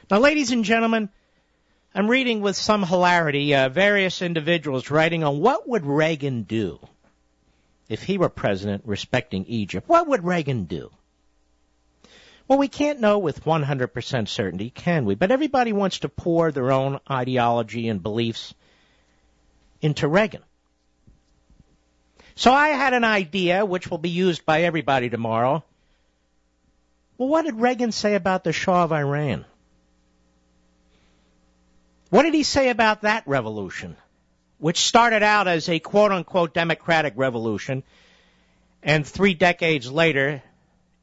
Now, ladies and gentlemen, I'm reading with some hilarity various individuals writing on what would Reagan do if he were president respecting Egypt. What would Reagan do? Well, we can't know with 100% certainty, can we? But everybody wants to pour their own ideology and beliefs into Reagan. So I had an idea, which will be used by everybody tomorrow. Well, what did Reagan say about the Shah of Iran? What did he say about that revolution, which started out as a quote-unquote democratic revolution, and 3 decades later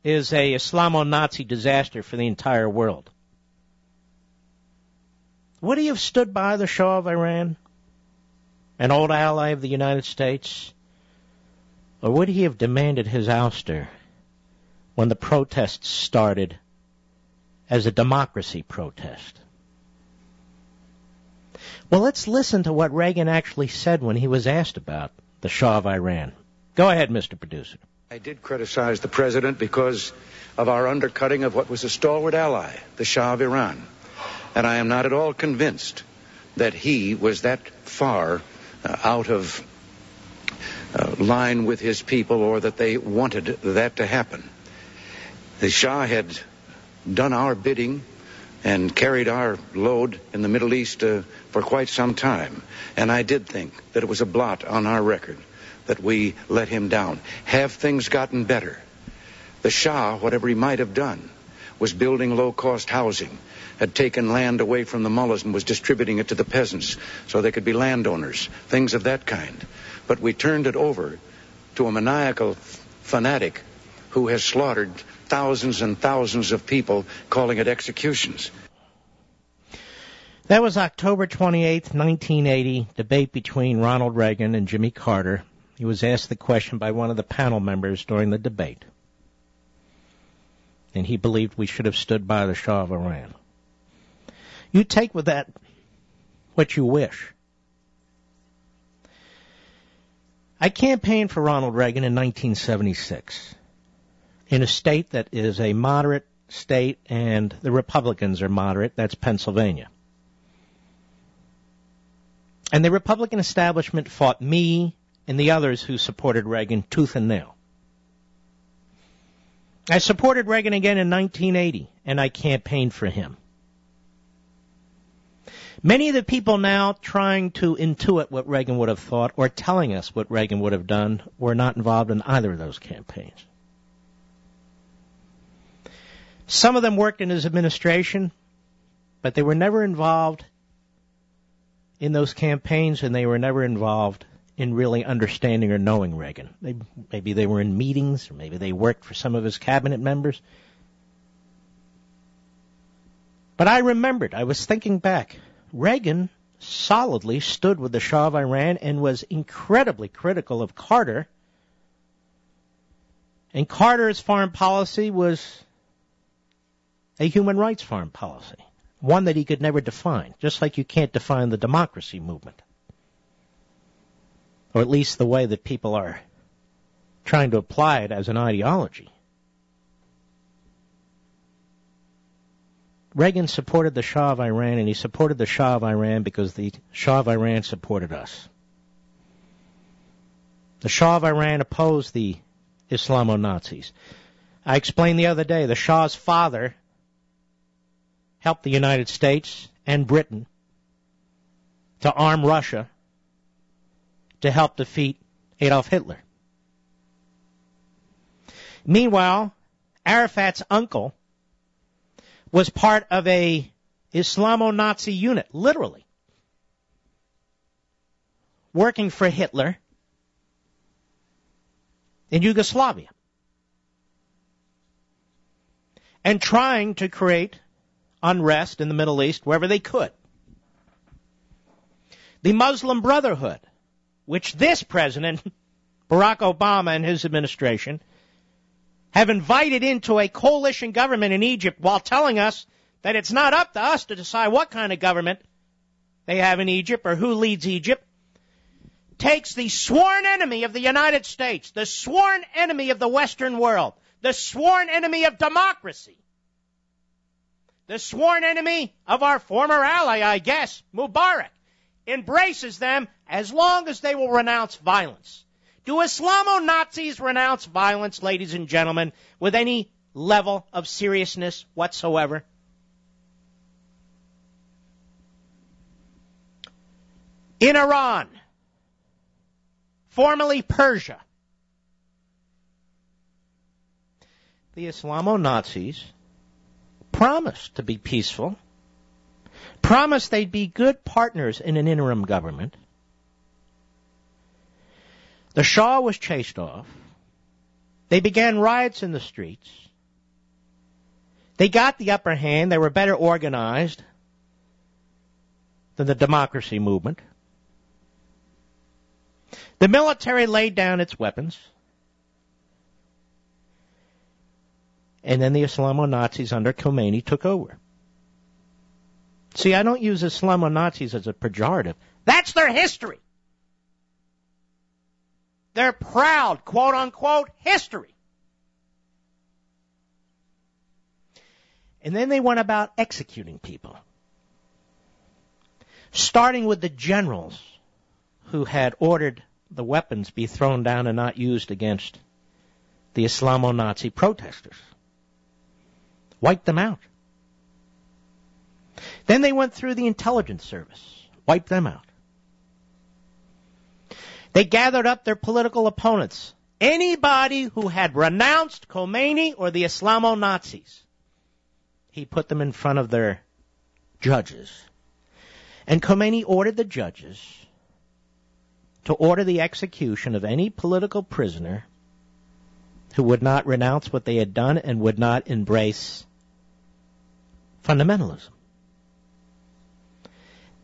is a Islamo Nazi disaster for the entire world? Would he have stood by the Shah of Iran, an old ally of the United States? Or would he have demanded his ouster when the protests started as a democracy protest? Well, let's listen to what Reagan actually said when he was asked about the Shah of Iran. Go ahead, Mr. Producer. I did criticize the president because of our undercutting of what was a stalwart ally, the Shah of Iran. And I am not at all convinced that he was that far out of line with his people, or that they wanted that to happen. The Shah had done our bidding and carried our load in the Middle East for quite some time. And I did think that it was a blot on our record that we let him down. Have things gotten better? The Shah, whatever he might have done, was building low-cost housing, had taken land away from the mullahs and was distributing it to the peasants so they could be landowners, things of that kind. But we turned it over to a maniacal fanatic who has slaughtered thousands and thousands of people, calling it executions. That was October 28th, 1980, debate between Ronald Reagan and Jimmy Carter. He was asked the question by one of the panel members during the debate, and he believed we should have stood by the Shah of Iran. You take with that what you wish. I campaigned for Ronald Reagan in 1976 in a state that is a moderate state, and the Republicans are moderate. That's Pennsylvania. And the Republican establishment fought me and the others who supported Reagan tooth and nail. I supported Reagan again in 1980, and I campaigned for him. Many of the people now trying to intuit what Reagan would have thought or telling us what Reagan would have done were not involved in either of those campaigns. Some of them worked in his administration, but they were never involved in those campaigns, and they were never involved in really understanding or knowing Reagan. Maybe they were in meetings, or maybe they worked for some of his cabinet members. But I remembered, I was thinking back, Reagan solidly stood with the Shah of Iran and was incredibly critical of Carter. And Carter's foreign policy was a human rights foreign policy, one that he could never define, just like you can't define the democracy movement, or at least the way that people are trying to apply it as an ideology. Reagan supported the Shah of Iran, and he supported the Shah of Iran because the Shah of Iran supported us. The Shah of Iran opposed the Islamo Nazis. I explained the other day, the Shah's father helped the United States and Britain to arm Russia to help defeat Adolf Hitler. Meanwhile, Arafat's uncle was part of a Islamo Nazi unit, literally, working for Hitler in Yugoslavia and trying to create unrest in the Middle East wherever they could. The Muslim Brotherhood, which this president, Barack Obama and his administration, have invited into a coalition government in Egypt while telling us that it's not up to us to decide what kind of government they have in Egypt or who leads Egypt, takes the sworn enemy of the United States, the sworn enemy of the Western world, the sworn enemy of democracy, the sworn enemy of our former ally, I guess, Mubarak, embraces them as long as they will renounce violence. Do Islamo Nazis renounce violence, ladies and gentlemen, with any level of seriousness whatsoever? In Iran, formerly Persia, the Islamo Nazis promised to be peaceful, promised they'd be good partners in an interim government. The Shah was chased off. They began riots in the streets. They got the upper hand. They were better organized than the democracy movement. The military laid down its weapons. And then the Islamo Nazis under Khomeini took over. See, I don't use Islamo Nazis as a pejorative. That's their history. Their proud, quote-unquote, history. And then they went about executing people, starting with the generals who had ordered the weapons be thrown down and not used against the Islamo Nazi protesters. Wiped them out. Then they went through the intelligence service, wiped them out. They gathered up their political opponents, anybody who had renounced Khomeini or the Islamo Nazis. He put them in front of their judges. And Khomeini ordered the judges to order the execution of any political prisoner who would not renounce what they had done and would not embrace fundamentalism.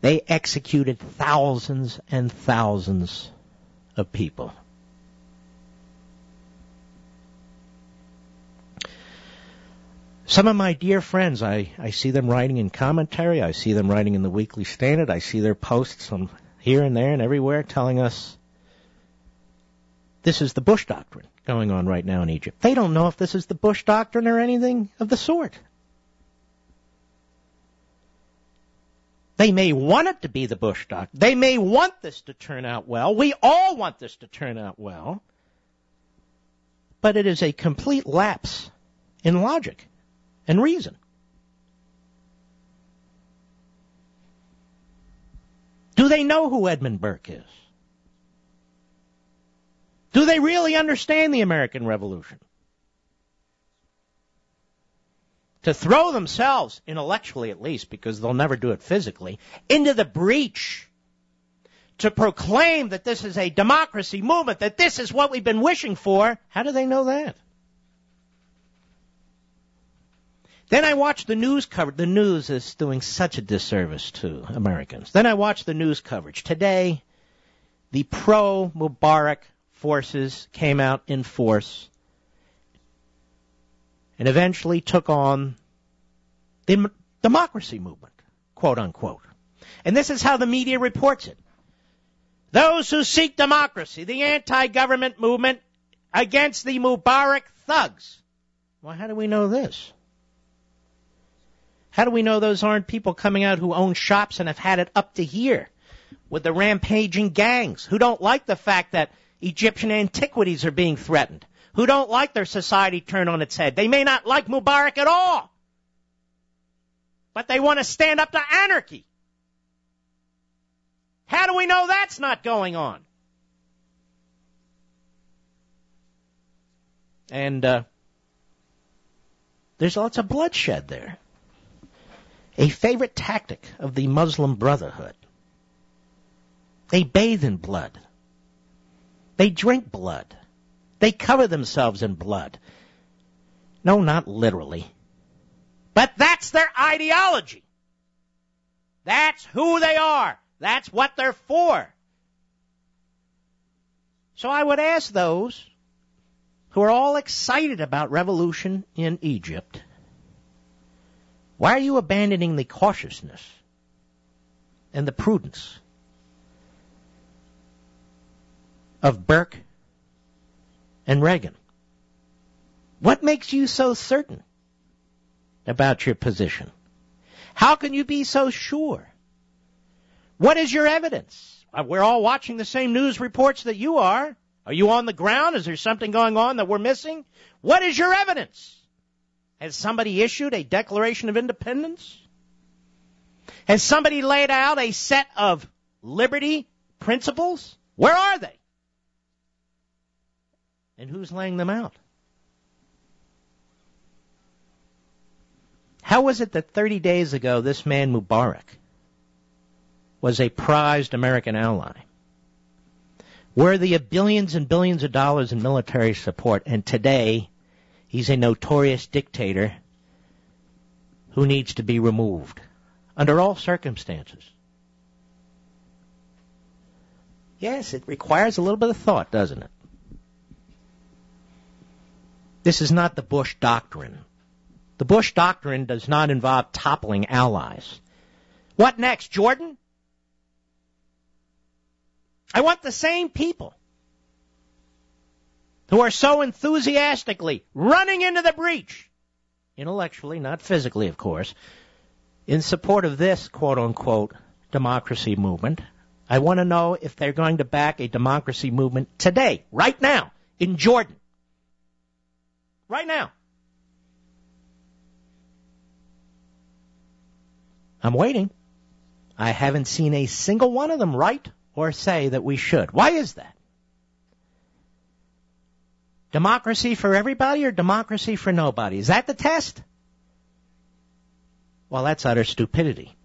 They executed thousands and thousands of people. Some of my dear friends, I see them writing in commentary, I see them writing in the Weekly Standard, I see their posts from here and there and everywhere telling us this is the Bush Doctrine going on right now in Egypt. They don't know if this is the Bush Doctrine or anything of the sort. They may want it to be the Bush Doctrine. They may want this to turn out well. We all want this to turn out well. But it is a complete lapse in logic and reason. Do they know who Edmund Burke is? Do they really understand the American Revolution? To throw themselves, intellectually at least, because they'll never do it physically, into the breach, to proclaim that this is a democracy movement, that this is what we've been wishing for, how do they know that? Then I watch the news coverage. The news is doing such a disservice to Americans. Then I watch the news coverage. Today, the pro-Mubarak forces came out in force and eventually took on the democracy movement, quote unquote. And this is how the media reports it. Those who seek democracy, the anti-government movement against the Mubarak thugs. Well, how do we know this? How do we know those aren't people coming out who own shops and have had it up to here with the rampaging gangs, who don't like the fact that Egyptian antiquities are being threatened, who don't like their society turned on its head. They may not like Mubarak at all, but they want to stand up to anarchy. How do we know that's not going on? And there's lots of bloodshed there. A favorite tactic of the Muslim Brotherhood. They bathe in blood. They drink blood. They cover themselves in blood. No, not literally. But that's their ideology. That's who they are. That's what they're for. So I would ask those who are all excited about revolution in Egypt, why are you abandoning the cautiousness and the prudence of Burke and Reagan? What makes you so certain about your position? How can you be so sure? What is your evidence? We're all watching the same news reports that you are. Are you on the ground? Is there something going on that we're missing? What is your evidence? Has somebody issued a Declaration of Independence? Has somebody laid out a set of liberty principles? Where are they? And who's laying them out? How was it that 30 days ago this man Mubarak was a prized American ally, worthy of billions and billions of dollars in military support, and today he's a notorious dictator who needs to be removed under all circumstances? Yes, it requires a little bit of thought, doesn't it? This is not the Bush doctrine. The Bush doctrine does not involve toppling allies. What next, Jordan? I want the same people who are so enthusiastically running into the breach, intellectually, not physically, of course, in support of this, quote-unquote, democracy movement. I want to know if they're going to back a democracy movement today, right now, in Jordan. Right now. I'm waiting. I haven't seen a single one of them write or say that we should. Why is that? Democracy for everybody or democracy for nobody? Is that the test? Well, that's utter stupidity.